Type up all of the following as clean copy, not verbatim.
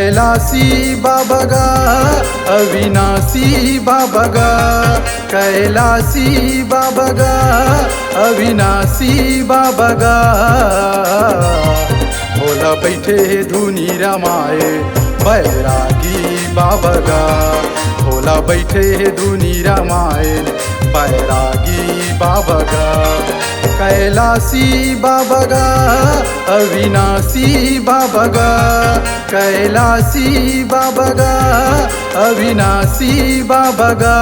कैलासी बाबा गा अविनाशी बाबा गा, कैलासी बाबा गा अविनाशी बाबा गा। भोला बैठे धुनी रमाए बैरागी बाबा गा, भोला बैठे धुनी रमाए बैरागी बाबा गा। कैलासी बाबा गा अविनाशी बाबा गा, कैलासी बाबा गा अविनाशी बाबा गा।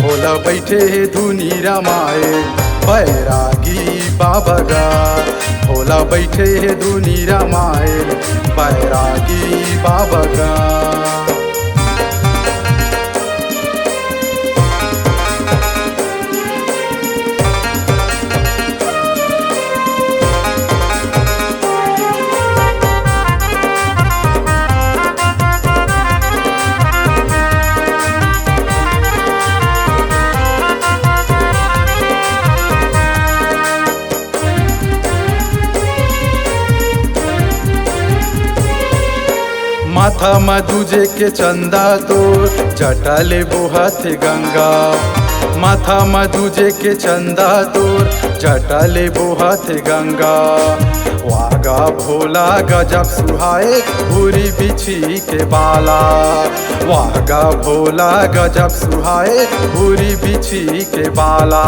भोला बैठे धुनी रमाए बैरागी बाबा गा, भोला बैठे धुनी रमाए बैरागी बाबा गा। माथा मधुजे के चंदा तोर जटाले बोहत गंगा, माथा मधुजे के चंदा तोर जटाले बोहत गंगा। वागा भोला गजब सुहाए भूरी बिछी के बाला, वागा भोला गजब सुहाए भूरी बिछी के बाला।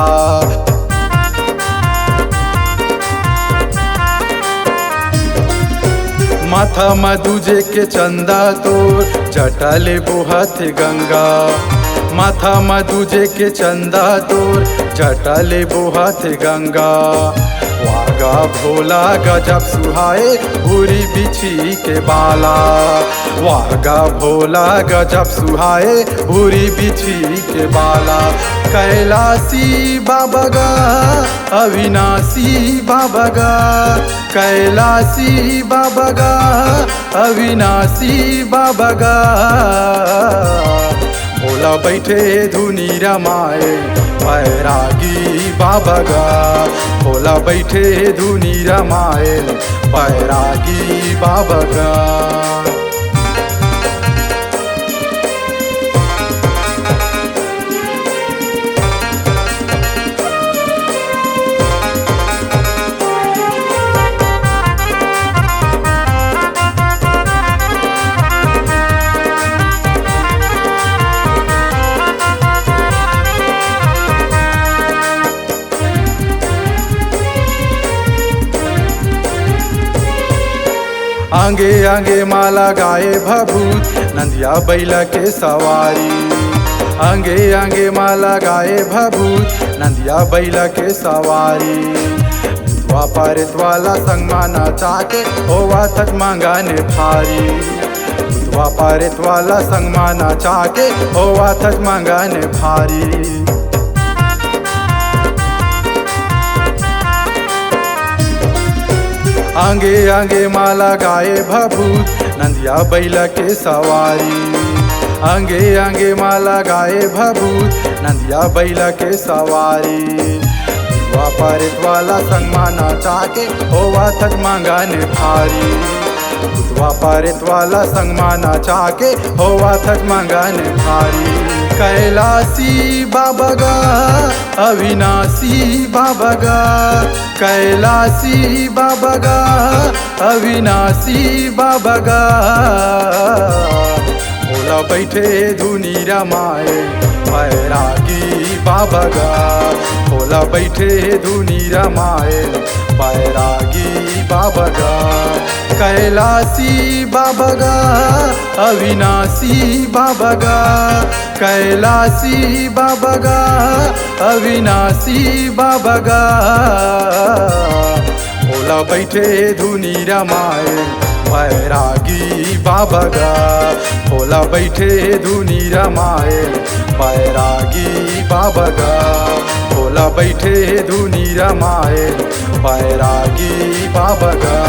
माथा मधुजे के चंदा तोर जटाले बोहत गंगा, माथा मधुजे के चंदा तोर जटाले बोहत गंगा। वागा भोला गजब सुहाए भूरी बिछी के बाला, वागा भोला गजब सुहाए भूरी बिछी के बाला। कैलासी बाबा गा अविनाशी बाबा गा, कैलासी बाबा गा अविनाशी बाबा गा। भोला बैठे धुनी रमाए बैरागी बाबा गा, भोला बैठे धुनी रमाए बैरागी बाबा गा। आंगे आंगे माला गाए भभूत नंदिया बैला के सवारी, आंगे आंगे माला गाए भभूत नंदिया बैला के सवारी। दुआ पारित वाला संगमा नाचा के होवा थक मांगाने भारी, दुआ पारित वाला संगमा नाचा के होवा थक मांगाने भारी। आंगे आंगे माला गाए भभूत नंदिया बैला के सवारी, आंगे आंगे माला गाए भभूत नंदिया बैला के सवारी। दुआ पारित वाला संगमा नाचा के होवा थक मांगाने भारी, दुआ पारित वाला संगमा नाचा के होवा थक मांगाने भारी। कैलासी बाबा गा अविनाशी बाबा गा, कैलासी बाबा गा अविनाशी बाबा गा। भोला बैठे धुनी रमाए बैरागी बाबा गा, भोला बैठे धुनी रमाए बैरागी बाबा गा। कैलासी बाबा गा अविनाशी बाबा गा, कैलासी बाबा गा अविनाशी बाबा गा। भोला बैठे धुनी रमाए बैरागी बाबा गा, भोला बैठे धुनी रमाए बैरागी बाबा गा, भोला बैठे धुनी रमाए बैरागी बाबा गा,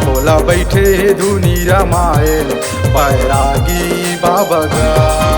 भोला बैठे धुनी रमाए बैरागी बाबा गा।